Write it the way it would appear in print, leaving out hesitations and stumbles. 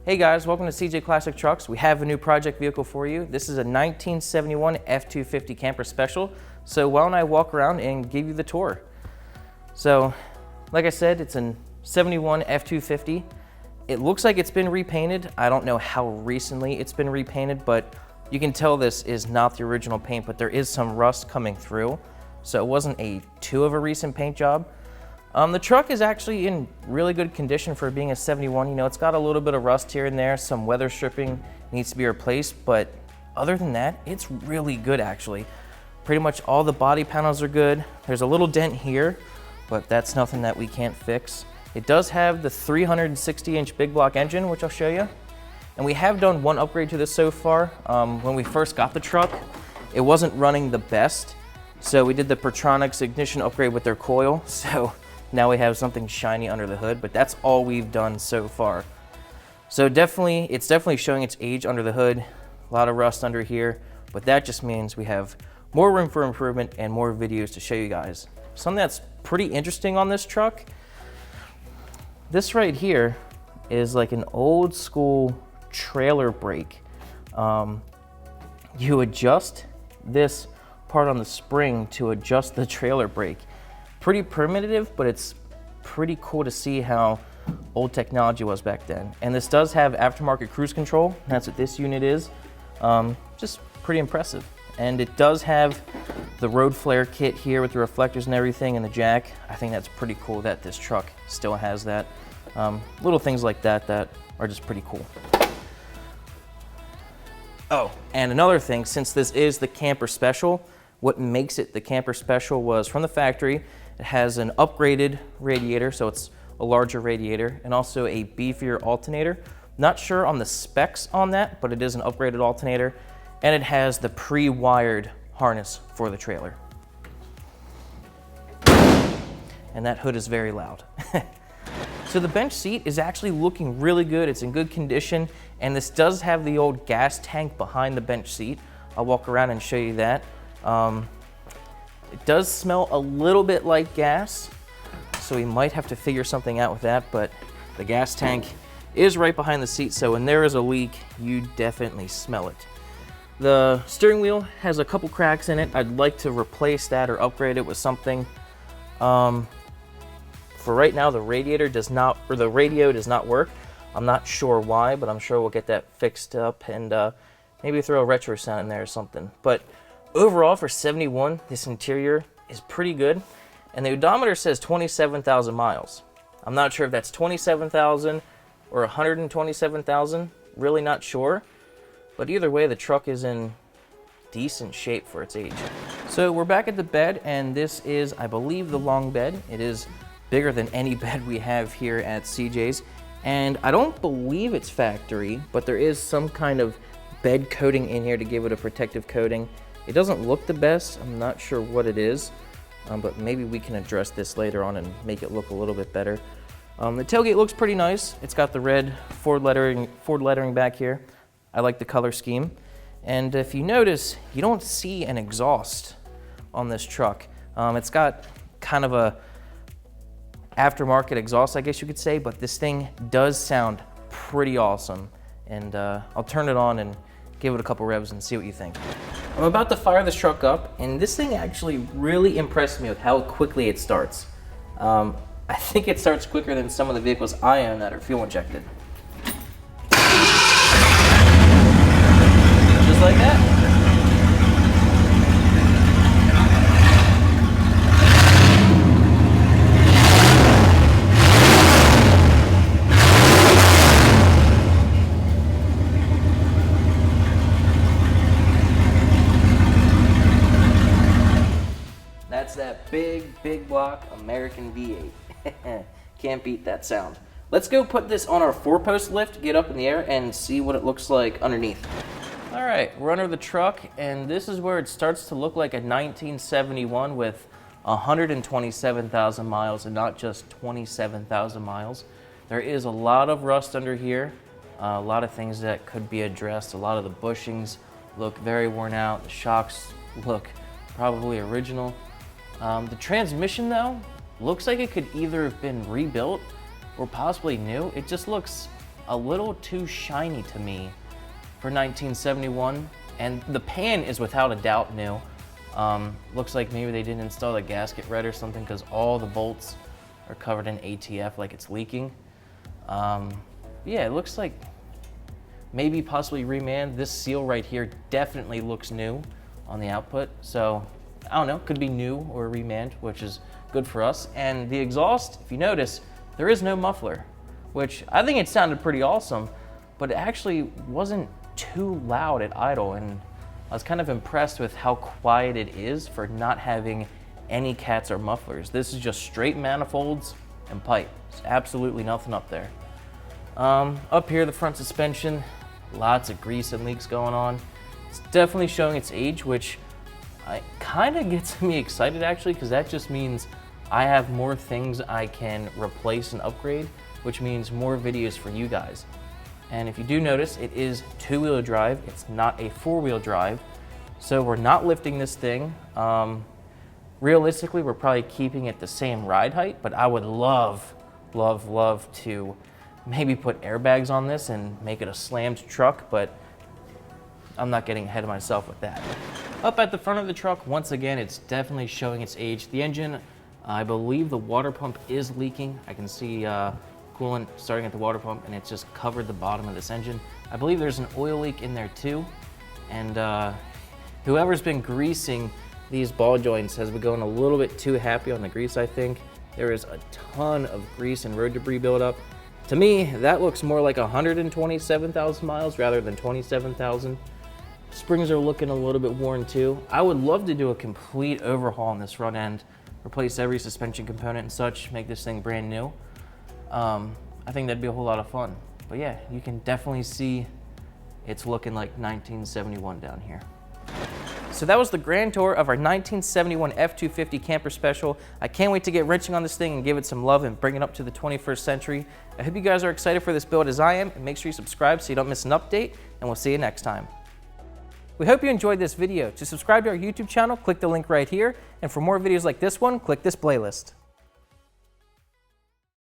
Hey guys, welcome to CJ Classic Trucks. We have a new project vehicle for you. This is a 1971 F-250 camper special. So why don't I walk around and give you the tour. So, like I said, it's a 71 F-250. It looks like it's been repainted. I don't know how recently it's been repainted, but you can tell this is not the original paint, but there is some rust coming through. So it wasn't too of a recent paint job. The truck is actually in really good condition for being a 71. You know, it's got a little bit of rust here and there, some weather stripping needs to be replaced, but other than that, it's really good actually. Pretty much all the body panels are good. There's a little dent here, but that's nothing that we can't fix. It does have the 360-inch big block engine, which I'll show you. And we have done one upgrade to this so far. When we first got the truck, it wasn't running the best. So we did the Pertronix ignition upgrade with their coil. So now we have something shiny under the hood, but that's all we've done so far. So it's definitely showing its age under the hood. A lot of rust under here, but that just means we have more room for improvement and more videos to show you guys. Something that's pretty interesting on this truck, this right here is like an old school trailer brake. You adjust this part on the spring to adjust the trailer brake. Pretty primitive, but it's pretty cool to see how old technology was back then. And this does have aftermarket cruise control. That's what this unit is. Just pretty impressive. And it does have the road flare kit here with the reflectors and everything and the jack. I think that's pretty cool that this truck still has that. Little things like that that are just pretty cool. Oh, and another thing, since this is the camper special, what makes it the camper special was from the factory. It has an upgraded radiator, so it's a larger radiator, and also a beefier alternator. Not sure on the specs on that, but it is an upgraded alternator, and it has the pre-wired harness for the trailer. And that hood is very loud. So the bench seat is actually looking really good. It's in good condition, and this does have the old gas tank behind the bench seat. I'll walk around and show you that. It does smell a little bit like gas, so we might have to figure something out with that, but the gas tank is right behind the seat, so when there is a leak, you definitely smell it. The steering wheel has a couple cracks in it. I'd like to replace that or upgrade it with something. For right now, the radio does not work. I'm not sure why, but I'm sure we'll get that fixed up and maybe throw a retro sound in there or something. But overall, for 71, this interior is pretty good. And the odometer says 27,000 miles. I'm not sure if that's 27,000 or 127,000. Really not sure. But either way, the truck is in decent shape for its age. So we're back at the bed, and this is, I believe, the long bed. It is bigger than any bed we have here at CJ's. And I don't believe it's factory, but there is some kind of bed coating in here to give it a protective coating. It doesn't look the best. I'm not sure what it is, but maybe we can address this later on and make it look a little bit better. The tailgate looks pretty nice. It's got the red Ford lettering back here. I like the color scheme. And if you notice, you don't see an exhaust on this truck. It's got kind of a aftermarket exhaust, I guess you could say, but this thing does sound pretty awesome. And I'll turn it on and give it a couple revs and see what you think. I'm about to fire this truck up, and this thing actually really impressed me with how quickly it starts. I think it starts quicker than some of the vehicles I own that are fuel injected. Just like that. That's that big block American V8. Can't beat that sound. Let's go put this on our 4-post lift, get up in the air, and see what it looks like underneath. All right, we're under the truck, and this is where it starts to look like a 1971 with 127,000 miles and not just 27,000 miles. There is a lot of rust under here, a lot of things that could be addressed. A lot of the bushings look very worn out. The shocks look probably original. The transmission though, looks like it could either have been rebuilt or possibly new. It just looks a little too shiny to me for 1971. And the pan is without a doubt new. Looks like maybe they didn't install the gasket right or something, because all the bolts are covered in ATF like it's leaking. Yeah, it looks like maybe possibly remanned. This seal right here definitely looks new on the output. So I don't know, could be new or remanned, which is good for us. And the exhaust, if you notice, there is no muffler, which I think it sounded pretty awesome, but it actually wasn't too loud at idle. And I was kind of impressed with how quiet it is for not having any cats or mufflers. This is just straight manifolds and pipe. There's absolutely nothing up there. Up here, the front suspension, lots of grease and leaks going on. It's definitely showing its age, which kind of gets me excited actually, because that just means I have more things I can replace and upgrade, which means more videos for you guys. And if you do notice, it is two-wheel drive. It's not a four-wheel drive. So we're not lifting this thing. Realistically, we're probably keeping it the same ride height, but I would love, love, love to maybe put airbags on this and make it a slammed truck, but I'm not getting ahead of myself with that. Up at the front of the truck, once again, it's definitely showing its age. The engine, I believe the water pump is leaking. I can see coolant starting at the water pump, and it's just covered the bottom of this engine. I believe there's an oil leak in there too, and whoever's been greasing these ball joints has been going a little bit too happy on the grease, I think. There is a ton of grease and road debris buildup. To me, that looks more like 127,000 miles rather than 27,000. Springs are looking a little bit worn too. I would love to do a complete overhaul on this front end, replace every suspension component and such, make this thing brand new. I think that'd be a whole lot of fun. But yeah, you can definitely see it's looking like 1971 down here. So that was the grand tour of our 1971 F-250 camper special. I can't wait to get wrenching on this thing and give it some love and bring it up to the 21st century. I hope you guys are excited for this build as I am, and make sure you subscribe so you don't miss an update, and we'll see you next time. We hope you enjoyed this video. To subscribe to our YouTube channel, click the link right here, and for more videos like this one, click this playlist.